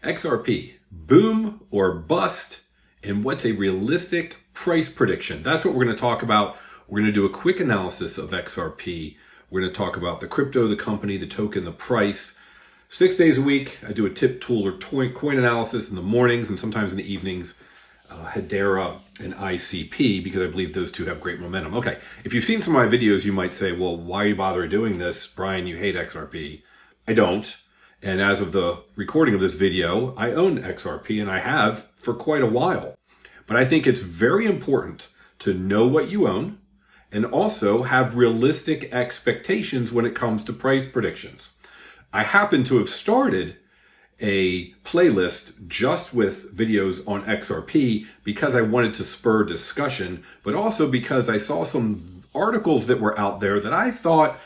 XRP, boom or bust, and what's a realistic price prediction? That's what we're going to talk about. We're going to do a quick analysis of XRP. We're going to talk about the crypto, the company, the token, the price. 6 days a week, I do a tip, tool, or coin analysis in the mornings and sometimes in the evenings. Hedera and ICP, because I believe those two have great momentum. Okay, if you've seen some of my videos, you might say, well, why are you bothering doing this? Brian, you hate XRP. I don't. And as of the recording of this video, I own XRP, and I have for quite a while. But I think it's very important to know what you own and also have realistic expectations when it comes to price predictions. I happen to have started a playlist just with videos on XRP because I wanted to spur discussion, but also because I saw some articles that were out there that I thought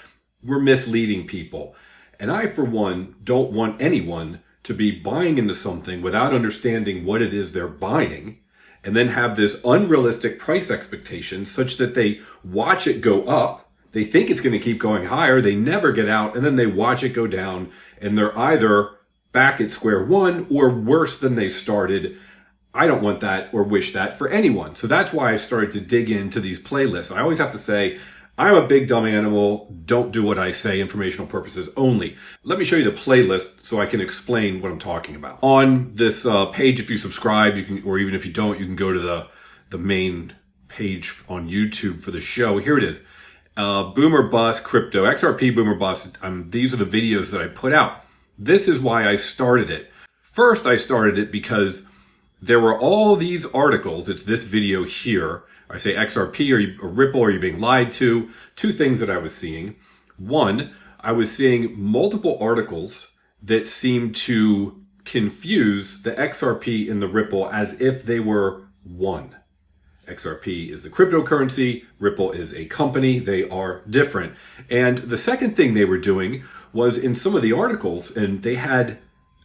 were misleading people. And I, for one, don't want anyone to be buying into something without understanding what it is they're buying and then have this unrealistic price expectation such that they watch it go up. They think it's going to keep going higher. They never get out, and then they watch it go down, and they're either back at square one or worse than they started. I don't want that or wish that for anyone. So that's why I started to dig into these playlists. I always have to say, I'm a big dumb animal. Don't do what I say, informational purposes only. Let me show you the playlist so I can explain what I'm talking about. On this page, if you subscribe, you can, or even if you don't, you can go to the main page on YouTube for the show. Here it is. Boom or bust, crypto, XRP, boom or bust. These are the videos that I put out. This is why I started it. First, I started it because there were all these articles. It's this video here. I say XRP or Ripple, are you being lied to? Two things that I was seeing. One, I was seeing multiple articles that seemed to confuse the XRP and the Ripple as if they were one. XRP is the cryptocurrency. Ripple is a company. They are different. And the second thing they were doing was in some of the articles, and they had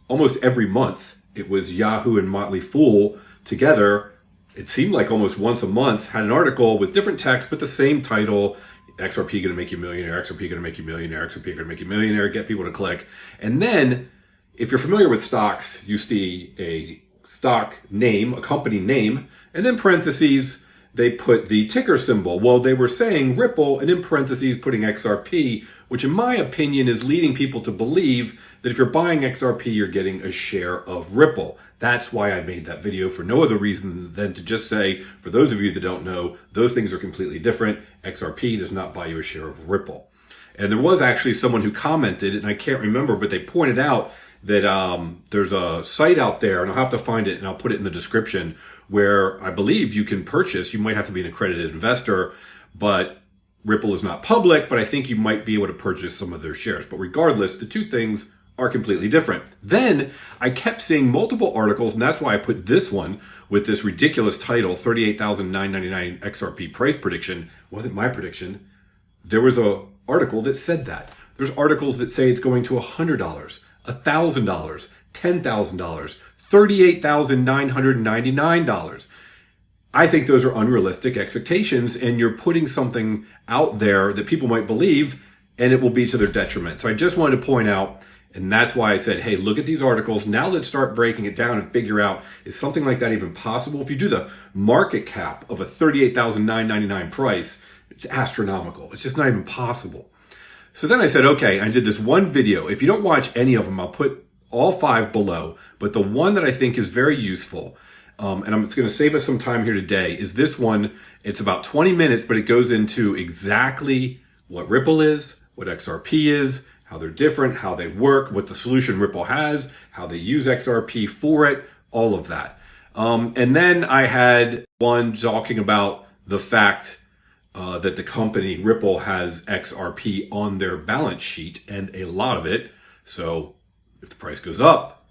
almost every month, it was Yahoo and Motley Fool together. It seemed like almost once a month had an article with different text, but the same title. XRP going to make you a millionaire. XRP going to make you a millionaire. XRP going to make you a millionaire. Get people to click. And then if you're familiar with stocks, you see a stock name, a company name, and then parentheses, they put the ticker symbol. Well, they were saying Ripple, and in parentheses putting XRP, which in my opinion is leading people to believe that if you're buying XRP, you're getting a share of Ripple. That's why I made that video, for no other reason than to just say, for those of you that don't know, those things are completely different. XRP does not buy you a share of Ripple. And there was actually someone who commented, and I can't remember, but they pointed out that there's a site out there, and I'll have to find it and I'll put it in the description, where I believe you can purchase. You might have to be an accredited investor, but Ripple is not public, but I think you might be able to purchase some of their shares. But regardless, the two things are completely different. Then I kept seeing multiple articles, and that's why I put this one with this ridiculous title, 38,999 XRP price prediction. It wasn't my prediction. There was an article that said that. There's articles that say it's going to $100, $1,000, $10,000, $38,999. I think those are unrealistic expectations, and you're putting something out there that people might believe, and it will be to their detriment. So I just wanted to point out, and that's why I said, hey, look at these articles. Now let's start breaking it down and figure out, is something like that even possible? If you do the market cap of a $38,999 price, it's astronomical. It's just not even possible. So then I said, okay, I did this one video. If you don't watch any of them, I'll put all 5 below. But the one that I think is very useful, and I'm just going to save us some time here today, is this one. It's about 20 minutes, but it goes into exactly what Ripple is, what XRP is, how they're different, how they work, what the solution Ripple has, how they use XRP for it, all of that. And then I had one talking about the fact that the company Ripple has XRP on their balance sheet, and a lot of it. So if the price goes up,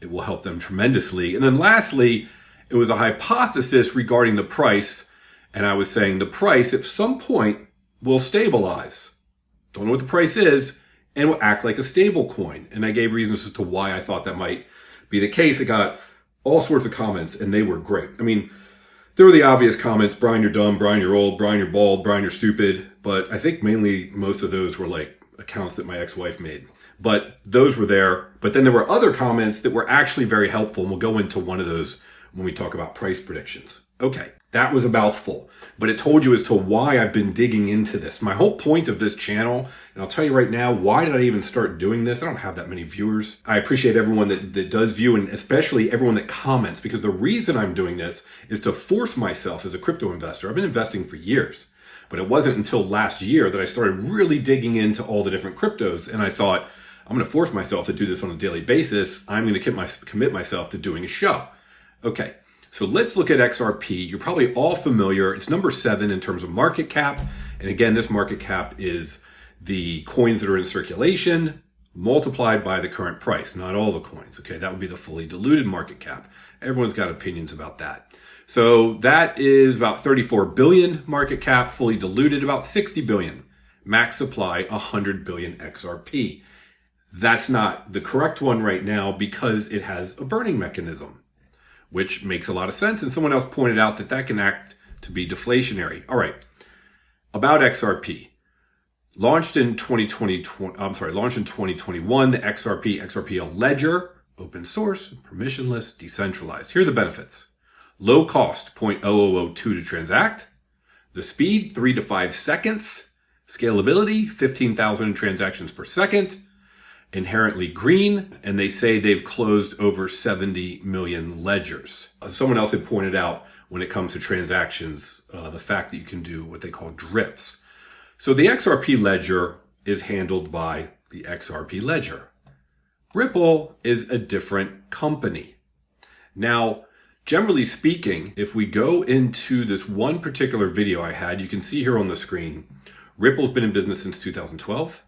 it will help them tremendously. And then lastly, it was a hypothesis regarding the price. And I was saying the price at some point will stabilize. Don't know what the price is, and will act like a stable coin. And I gave reasons as to why I thought that might be the case. I got all sorts of comments, and they were great. I mean, there were the obvious comments: Brian, you're dumb; Brian, you're old; Brian, you're bald; Brian, you're stupid. But I think mainly most of those were like accounts that my ex-wife made. but those were there. But then there were other comments that were actually very helpful, and we'll go into one of those when we talk about price predictions. Okay, that was a mouthful, but it told you as to why I've been digging into this. My whole point of this channel, and I'll tell you right now, why did I even start doing this? I don't have that many viewers. I appreciate everyone that does view, and especially everyone that comments, because the reason I'm doing this is to force myself as a crypto investor. I've been investing for years, but it wasn't until last year that I started really digging into all the different cryptos, and I thought, I'm going to force myself to do this on a daily basis. I'm going to commit myself to doing a show. Okay. So let's look at XRP. You're probably all familiar. It's number 7 in terms of market cap. And again, this market cap is the coins that are in circulation multiplied by the current price, not all the coins. Okay, that would be the fully diluted market cap. Everyone's got opinions about that. So that is about 34 billion market cap, fully diluted, about 60 billion. Max supply, 100 billion XRP. That's not the correct one right now because it has a burning mechanism, which makes a lot of sense. And someone else pointed out that that can act to be deflationary. All right. About XRP. Launched in 2021, the XRPL ledger, open source, permissionless, decentralized. Here are the benefits. Low cost, 0.0002 to transact. The speed, 3 to 5 seconds. Scalability, 15,000 transactions per second. Inherently green, and they say they've closed over 70 million ledgers. Someone else had pointed out when it comes to transactions, the fact that you can do what they call drips. So the XRP ledger is handled by the XRP ledger. Ripple is a different company. Now, generally speaking, if we go into this one particular video I had, you can see here on the screen, Ripple's been in business since 2012.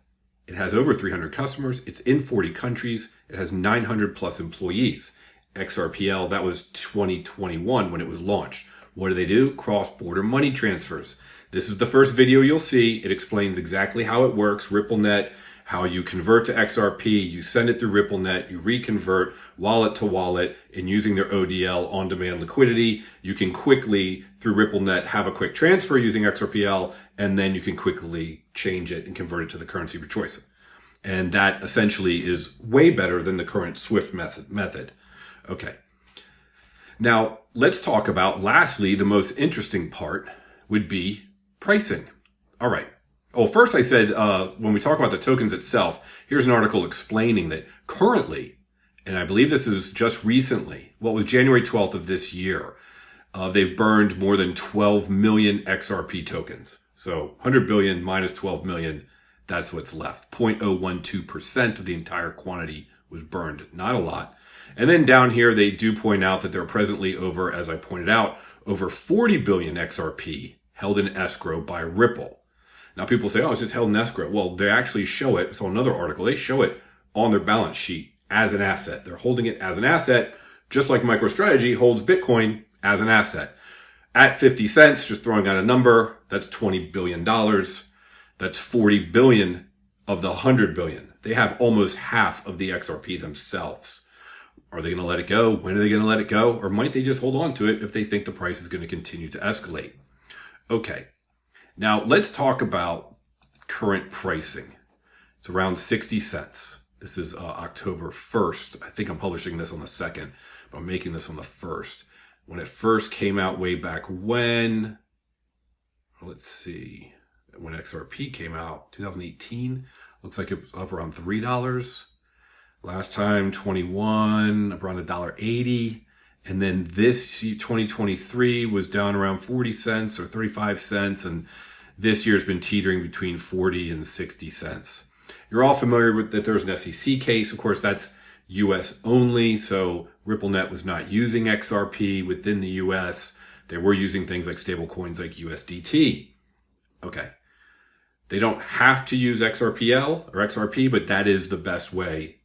It has over 300 customers. It's in 40 countries. It has 900 plus employees. XRPL, that was 2021 when it was launched. What do? Cross-border money transfers. This is the first video you'll see. It explains exactly how it works, RippleNet, how you convert to XRP, you send it through RippleNet, you reconvert wallet to wallet, and using their ODL on-demand liquidity, you can quickly, through RippleNet, have a quick transfer using XRPL, and then you can quickly change it and convert it to the currency of your choice. And that essentially is way better than the current SWIFT method. Okay. Now, let's talk about, lastly, the most interesting part would be pricing. All right. Well, first I said, when we talk about the tokens itself, here's an article explaining that currently, and I believe this is just recently, what was January 12th of this year, they've burned more than 12 million XRP tokens. So 100 billion minus 12 million, that's what's left. 0.012% of the entire quantity was burned. Not a lot. And then down here, they do point out that there are presently over, as I pointed out, over 40 billion XRP held in escrow by Ripple. Now people say, oh, it's just held in escrow. Well, they actually show it. So another article, they show it on their balance sheet as an asset. They're holding it as an asset, just like MicroStrategy holds Bitcoin as an asset. At 50 cents, just throwing out a number, that's $20 billion. That's 40 billion of the 100 billion. They have almost half of the XRP themselves. Are they going to let it go? When are they going to let it go? Or might they just hold on to it if they think the price is going to continue to escalate? Okay. Now, let's talk about current pricing. It's around 60 cents. This is October 1st. I think I'm publishing this on the 2nd, but I'm making this on the 1st. When it first came out way back when, let's see, when XRP came out, 2018, looks like it was up around $3. Last time, 21, up around $1.80. And then this 2023 was down around 40 cents or 35 cents. And this year's been teetering between 40 and 60 cents. You're all familiar with that there's an SEC case. Of course, that's US only. So RippleNet was not using XRP within the US. They were using things like stable coins like USDT. Okay. They don't have to use XRPL or XRP, but that is the best way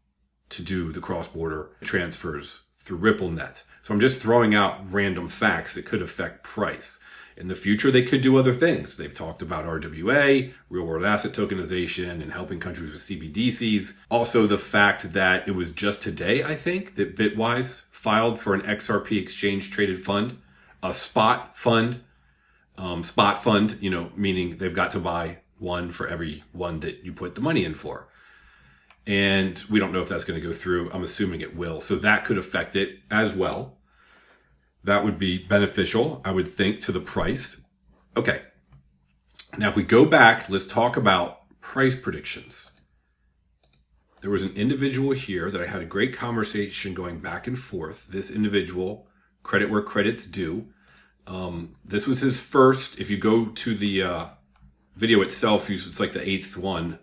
to do the cross-border transfers through RippleNet. So I'm just throwing out random facts that could affect price. In the future, they could do other things. They've talked about RWA, real-world asset tokenization, and helping countries with CBDCs. Also, the fact that it was just today, I think, that Bitwise filed for an XRP exchange-traded fund, a spot fund, meaning they've got to buy one for every one that you put the money in for. And we don't know if that's going to go through. I'm assuming it will. So that could affect it as well. That would be beneficial, I would think, to the price. Okay. Now, if we go back, let's talk about price predictions. There was an individual here that I had a great conversation going back and forth. This individual, credit where credit's due. This was his first. If you go to the video itself, it's like the 8th one.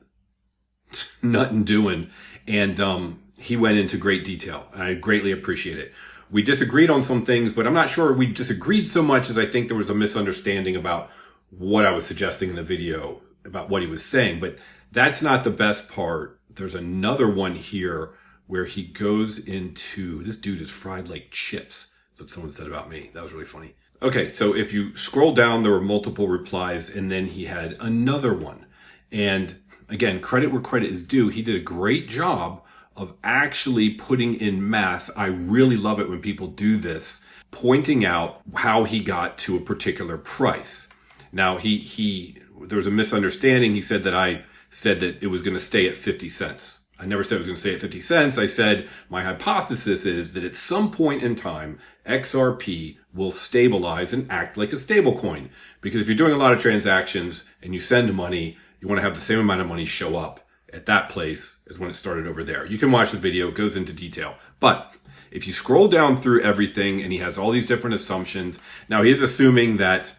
Nothing doing. And he went into great detail. And I greatly appreciate it. We disagreed on some things, but I'm not sure we disagreed so much as I think there was a misunderstanding about what I was suggesting in the video, about what he was saying. But that's not the best part. There's another one here where he goes into, this dude is fried like chips. That's what someone said about me. That was really funny. Okay, so if you scroll down, there were multiple replies, and then he had another one. And again, credit where credit is due. He did a great job of actually putting in math. I really love it when people do this, pointing out how he got to a particular price. Now, there was a misunderstanding. He said that I said that it was going to stay at 50 cents. I never said it was going to stay at 50 cents. I said my hypothesis is that at some point in time, XRP will stabilize and act like a stable coin. Because if you're doing a lot of transactions and you send money, you want to have the same amount of money show up at that place as when it started over there. You can watch the video. It goes into detail. But if you scroll down through everything, and he has all these different assumptions. Now, he is assuming that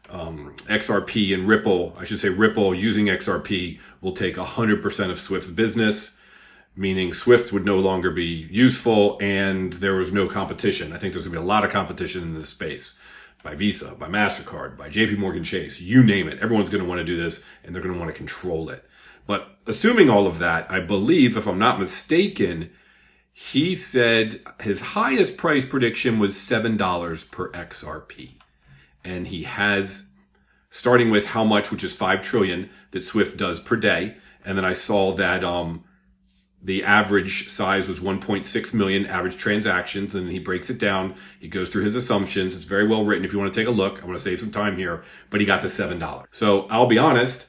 XRP and Ripple, I should say Ripple using XRP will take 100% of Swift's business, meaning Swift would no longer be useful and there was no competition. I think there's going to be a lot of competition in this space by Visa, by MasterCard, by JP Morgan Chase, you name it. Everyone's going to want to do this and they're going to want to control it. But assuming all of that, I believe, if I'm not mistaken, he said his highest price prediction was $7 per XRP. And he has, starting with how much, which is 5 trillion that Swift does per day. And then I saw that the average size was 1.6 million average transactions. And he breaks it down. He goes through his assumptions. It's very well written. If you want to take a look, I'm going to save some time here. But he got to $7. So I'll be honest,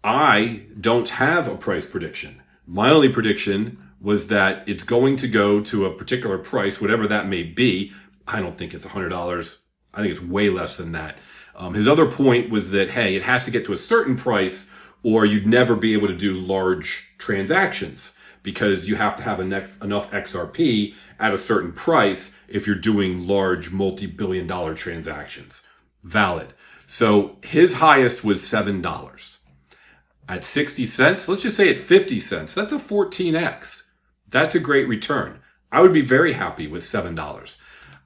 I don't have a price prediction. My only prediction was that it's going to go to a particular price, whatever that may be. I don't think it's $100. I think it's way less than that. His other point was that, hey, it has to get to a certain price or you'd never be able to do large transactions because you have to have enough XRP at a certain price if you're doing large multi-billion-dollar transactions. Valid. So his highest was $7. At 60 cents, let's just say at 50 cents, that's a 14x. That's a great return. I would be very happy with $7.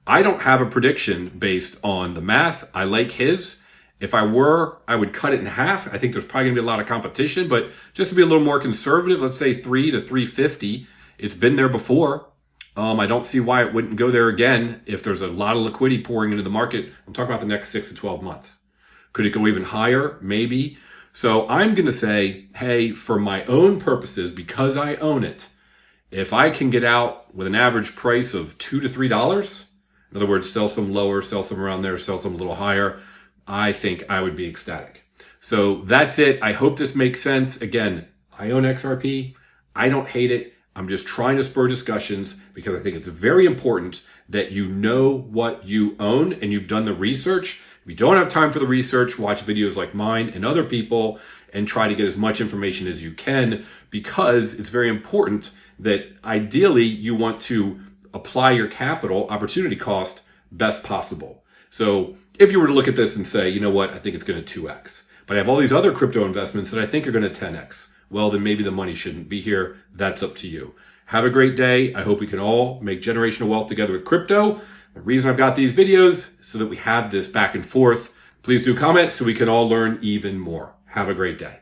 I don't have a prediction based on the math. I like his. If I were, I would cut it in half. I think there's probably going to be a lot of competition, but just to be a little more conservative, let's say 3 to 350. It's been there before. I don't see why it wouldn't go there again if there's a lot of liquidity pouring into the market. I'm talking about the next 6 to 12 months. Could it go even higher? Maybe. So I'm going to say, hey, for my own purposes, because I own it, if I can get out with an average price of $2 to $3, in other words, sell some lower, sell some around there, sell some a little higher, I think I would be ecstatic. So that's it. I hope this makes sense. Again, I own XRP. I don't hate it. I'm just trying to spur discussions because I think it's very important that you know what you own and you've done the research. If you don't have time for the research, watch videos like mine and other people and try to get as much information as you can because it's very important that ideally you want to apply your capital opportunity cost best possible. So if you were to look at this and say, you know what, I think it's going to 2x, but I have all these other crypto investments that I think are going to 10x. Well, then maybe the money shouldn't be here. That's up to you. Have a great day. I hope we can all make generational wealth together with crypto. The reason I've got these videos is so that we have this back and forth. Please do comment so we can all learn even more. Have a great day.